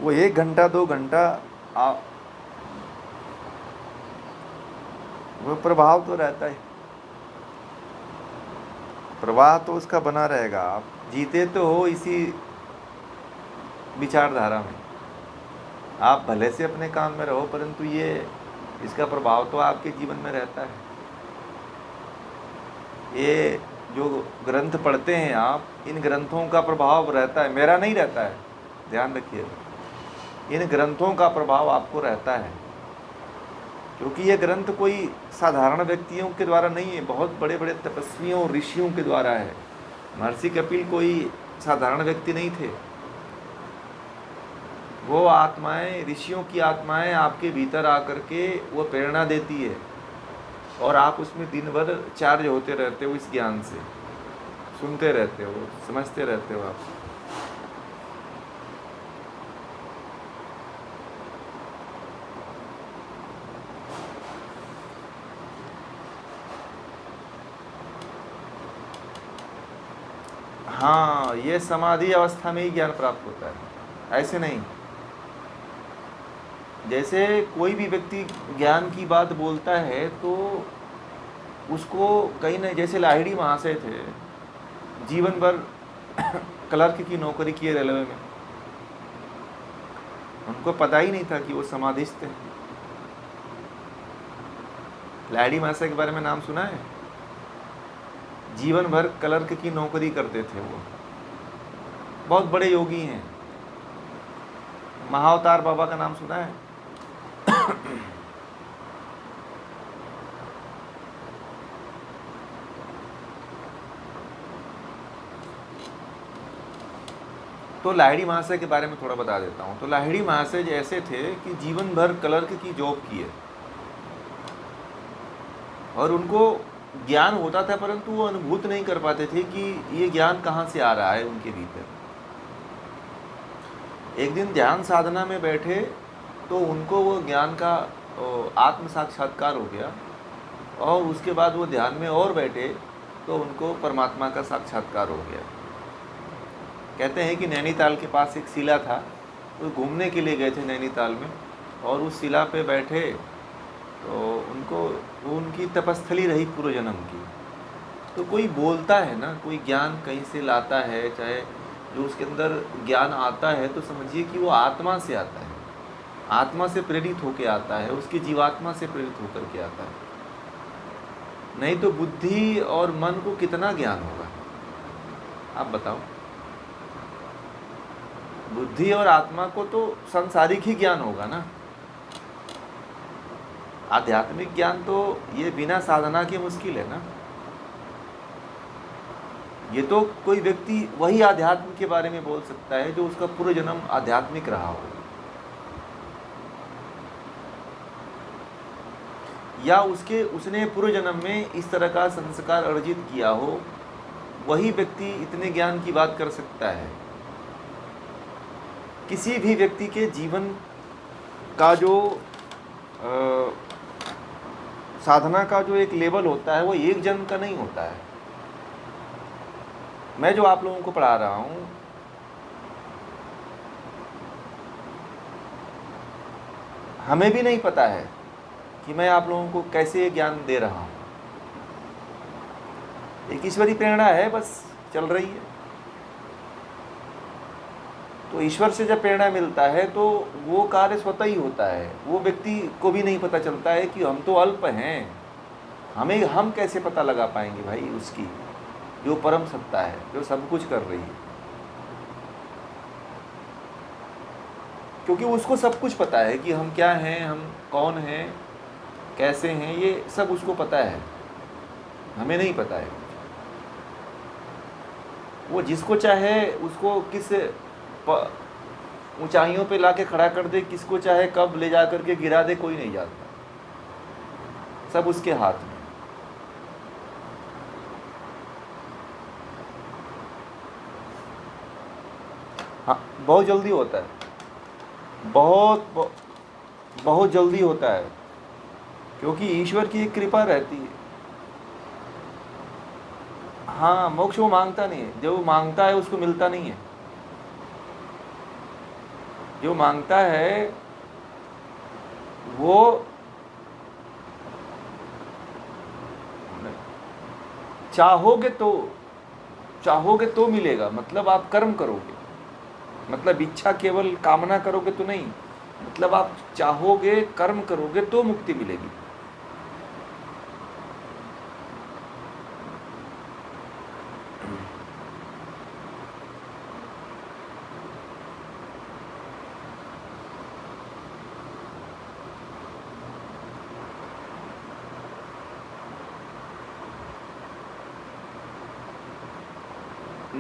वो 1 घंटा 2 घंटा आप, वो प्रभाव तो रहता है, प्रवाह तो उसका बना रहेगा। आप जीते तो हो इसी विचारधारा में, आप भले से अपने काम में रहो, परंतु ये इसका प्रभाव तो आपके जीवन में रहता है। ये जो ग्रंथ पढ़ते हैं आप, इन ग्रंथों का प्रभाव रहता है, मेरा नहीं रहता है, ध्यान रखिए। इन ग्रंथों का प्रभाव आपको रहता है, क्योंकि ये ग्रंथ कोई साधारण व्यक्तियों के द्वारा नहीं है, बहुत बड़े बड़े तपस्वियों ऋषियों के द्वारा है। महर्षि कपिल कोई साधारण व्यक्ति नहीं थे। वो आत्माएं, ऋषियों की आत्माएं आपके भीतर आकर के वो प्रेरणा देती है, और आप उसमें दिन भर चार्ज होते रहते हो, इस ज्ञान से सुनते रहते हो, समझते रहते हो आप। हाँ, ये समाधि अवस्था में ही ज्ञान प्राप्त होता है, ऐसे नहीं। जैसे कोई भी व्यक्ति ज्ञान की बात बोलता है तो उसको कहीं ना, जैसे लाहिड़ी महाशय थे, जीवन भर क्लर्क की नौकरी की रेलवे में, उनको पता ही नहीं था कि वो समाधिस्थ थे। लाहिड़ी महाशय के बारे में नाम सुना है? जीवन भर क्लर्क की नौकरी करते थे वो, बहुत बड़े योगी हैं। महाअवतार बाबा का नाम सुना है? तो लाहिड़ी महाशय के बारे में थोड़ा बता देता हूँ। तो लाहिड़ी महाशय ऐसे थे कि जीवन भर क्लर्क की जॉब की है, और उनको ज्ञान होता था, परंतु वो अनुभूत नहीं कर पाते थे कि ये ज्ञान कहाँ से आ रहा है उनके भीतर। एक दिन ध्यान साधना में बैठे तो उनको वो ज्ञान का आत्म साक्षात्कार हो गया, और उसके बाद वो ध्यान में और बैठे तो उनको परमात्मा का साक्षात्कार हो गया। कहते हैं कि नैनीताल के पास एक शिला था, तो घूमने के लिए गए थे नैनीताल में, और उस शिला पे बैठे तो उनको, वो उनकी तपस्थली रही पूर्व जन्म की। तो कोई बोलता है ना, कोई ज्ञान कहीं से लाता है, चाहे जो उसके अंदर ज्ञान आता है, तो समझिए कि वो आत्मा से आता है, आत्मा से प्रेरित होकर आता है, उसकी जीवात्मा से प्रेरित होकर के आता है। नहीं तो बुद्धि और मन को कितना ज्ञान होगा, आप बताओ। बुद्धि और आत्मा को तो सांसारिक ही ज्ञान होगा ना, आध्यात्मिक ज्ञान तो ये बिना साधना के मुश्किल है ना। ये तो कोई व्यक्ति वही आध्यात्म के बारे में बोल सकता है जो उसका पूर्व जन्म आध्यात्मिक रहा हो, या उसने पूर्व जन्म में इस तरह का संस्कार अर्जित किया हो, वही व्यक्ति इतने ज्ञान की बात कर सकता है। किसी भी व्यक्ति के जीवन का जो साधना का जो एक लेवल होता है, वो एक जन्म का नहीं होता है। मैं जो आप लोगों को पढ़ा रहा हूँ, हमें भी नहीं पता है कि मैं आप लोगों को कैसे ज्ञान दे रहा हूँ। एक ईश्वरी प्रेरणा है, बस चल रही है। तो ईश्वर से जब प्रेरणा मिलता है तो वो कार्य स्वतः ही होता है। वो व्यक्ति को भी नहीं पता चलता है कि हम तो अल्प हैं, हम कैसे पता लगा पाएंगे भाई उसकी जो परम सत्ता है, जो सब कुछ कर रही है। क्योंकि उसको सब कुछ पता है कि हम क्या हैं, हम कौन हैं, कैसे हैं, ये सब उसको पता है, हमें नहीं पता है। वो जिसको चाहे उसको किस ऊंचाइयों पे लाके खड़ा कर दे, किसको चाहे कब ले जा करके गिरा दे, कोई नहीं जानता, सब उसके हाथ में। हाँ, बहुत जल्दी होता है, बहुत जल्दी होता है, क्योंकि ईश्वर की एक कृपा रहती है। हाँ, मोक्ष वो मांगता नहीं है, जो वो मांगता है उसको मिलता नहीं है। जो मांगता है वो चाहोगे तो मिलेगा, मतलब आप कर्म करोगे, मतलब इच्छा केवल कामना करोगे तो नहीं, मतलब आप चाहोगे कर्म करोगे तो मुक्ति मिलेगी।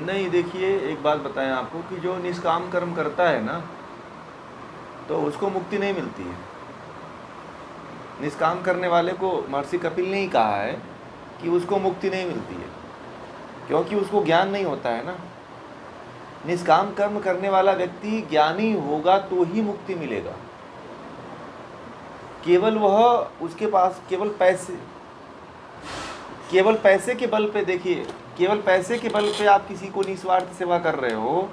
नहीं, देखिए एक बात बताएं आपको कि जो निष्काम कर्म करता है ना, तो उसको मुक्ति नहीं मिलती है। निष्काम करने वाले को महर्षि कपिल ने ही कहा है कि उसको मुक्ति नहीं मिलती है, क्योंकि उसको ज्ञान नहीं होता है ना। निष्काम कर्म करने वाला व्यक्ति ज्ञानी होगा तो ही मुक्ति मिलेगा। केवल वह उसके पास केवल पैसे के बल पे, देखिए केवल पैसे के बल पे आप किसी को निस्वार्थ सेवा कर रहे हो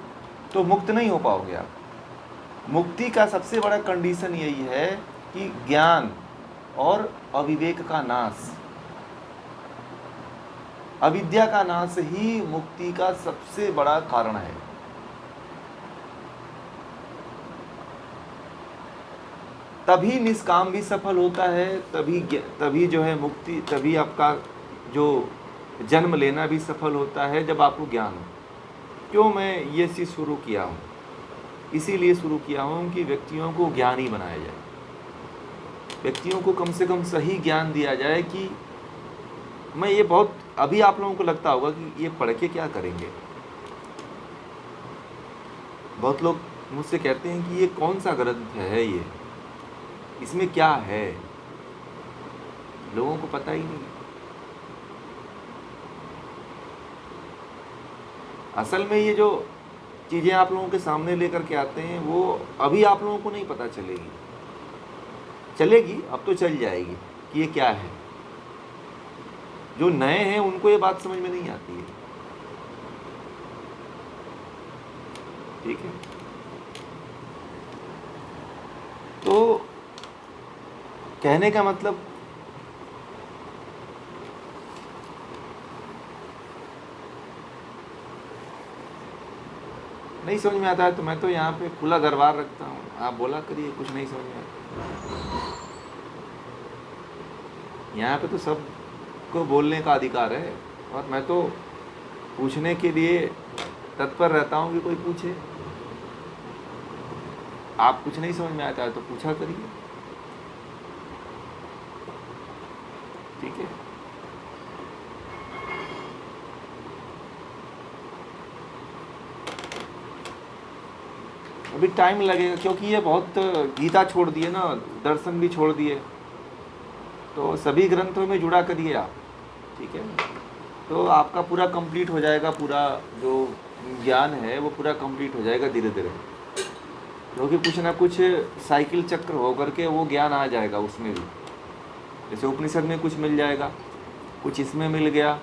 तो मुक्त नहीं हो पाओगे आप। मुक्ति का सबसे बड़ा कंडीशन यही है कि ज्ञान और अविवेक का नाश, अविद्या का नाश ही मुक्ति का सबसे बड़ा कारण है। तभी निष्काम भी सफल होता है, तभी जो है मुक्ति, तभी आपका जो जन्म लेना भी सफल होता है जब आपको ज्ञान हो। क्यों मैं ये चीज़ शुरू किया हूँ? इसीलिए शुरू किया हूँ कि व्यक्तियों को ज्ञानी बनाया जाए, व्यक्तियों को कम से कम सही ज्ञान दिया जाए कि मैं ये बहुत, अभी आप लोगों को लगता होगा कि ये पढ़ के क्या करेंगे। बहुत लोग मुझसे कहते हैं कि ये कौन सा ग्रंथ है, ये इसमें क्या है, लोगों को पता ही नहीं। असल में ये जो चीज़ें आप लोगों के सामने लेकर के आते हैं वो अभी आप लोगों को नहीं पता चलेगी, अब तो चल जाएगी कि ये क्या है। जो नए हैं उनको ये बात समझ में नहीं आती है, ठीक है। तो कहने का मतलब नहीं समझ में आता है तो मैं तो यहाँ पे खुला दरबार रखता हूँ, आप बोला करिए, कुछ नहीं समझ में आता। यहाँ पे तो सबको बोलने का अधिकार है और मैं तो पूछने के लिए तत्पर रहता हूँ कि कोई पूछे। आप कुछ नहीं समझ में आता है तो पूछा करिए, ठीक है। अभी टाइम लगेगा क्योंकि ये बहुत, गीता छोड़ दिए ना, दर्शन भी छोड़ दिए, तो सभी ग्रंथों में जुड़ा करिए आप, ठीक है। तो आपका पूरा कंप्लीट हो जाएगा, पूरा जो ज्ञान है वो पूरा कंप्लीट हो जाएगा धीरे धीरे, क्योंकि कुछ ना कुछ साइकिल चक्र हो करके वो ज्ञान आ जाएगा उसमें भी। जैसे उपनिषद में कुछ मिल जाएगा, कुछ इसमें मिल गया,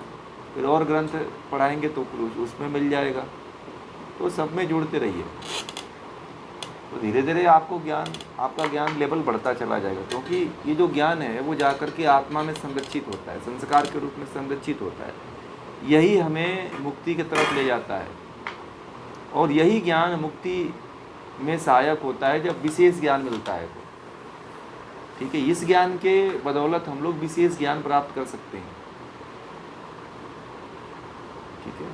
फिर और ग्रंथ पढ़ाएंगे तो उसमें मिल जाएगा, तो सब में जुड़ते रहिए, तो धीरे धीरे आपका ज्ञान लेवल बढ़ता चला जाएगा। क्योंकि ये जो ज्ञान है वो जा कर के आत्मा में संरक्षित होता है, संस्कार के रूप में संरक्षित होता है, यही हमें मुक्ति की तरफ ले जाता है। और यही ज्ञान मुक्ति में सहायक होता है जब विशेष ज्ञान मिलता है, ठीक है। इस ज्ञान के बदौलत हम लोग विशेष ज्ञान प्राप्त कर सकते हैं, ठीक है।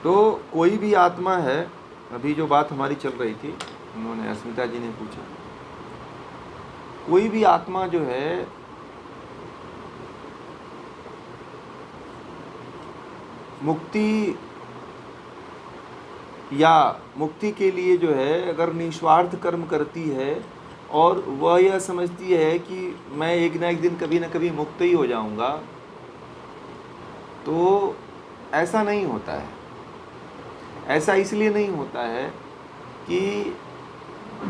तो कोई भी आत्मा है, अभी जो बात हमारी चल रही थी, उन्होंने, अस्मिता जी ने पूछा, कोई भी आत्मा जो है मुक्ति के लिए जो है अगर निस्वार्थ कर्म करती है और वह यह समझती है कि मैं एक ना एक दिन कभी ना कभी मुक्त ही हो जाऊंगा, तो ऐसा नहीं होता है। ऐसा इसलिए नहीं होता है कि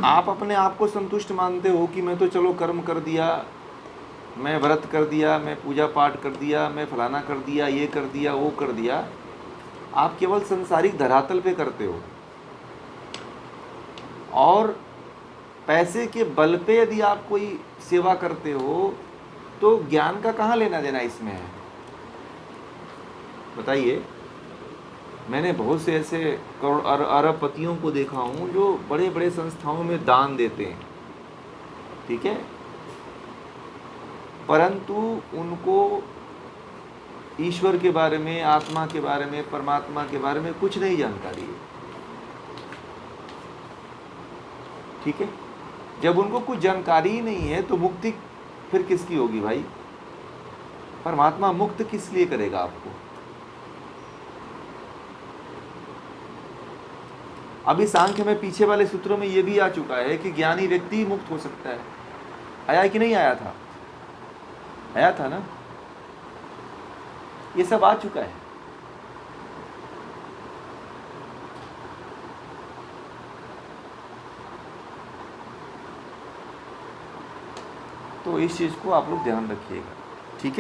आप अपने आप को संतुष्ट मानते हो कि मैं तो चलो कर्म कर दिया, मैं व्रत कर दिया, मैं पूजा पाठ कर दिया, मैं फलाना कर दिया, ये कर दिया, वो कर दिया, आप केवल संसारिक धरातल पे करते हो। और पैसे के बल पे यदि आप कोई सेवा करते हो तो ज्ञान का कहाँ लेना देना इसमें है? बताइए। मैंने बहुत से ऐसे करोड़ अरबपतियों को देखा हूँ जो बड़े बड़े संस्थाओं में दान देते हैं, ठीक है, परंतु उनको ईश्वर के बारे में, आत्मा के बारे में, परमात्मा के बारे में कुछ नहीं जानकारी है, ठीक है। जब उनको कुछ जानकारी ही नहीं है तो मुक्ति फिर किसकी होगी भाई? परमात्मा मुक्त किस लिए करेगा आपको? अभी सांख्य में पीछे वाले सूत्रों में यह भी आ चुका है कि ज्ञानी व्यक्ति ही मुक्त हो सकता है। आया कि नहीं आया था? आया था ना? ये सब आ चुका है। तो इस चीज को आप लोग ध्यान रखिएगा, ठीक है।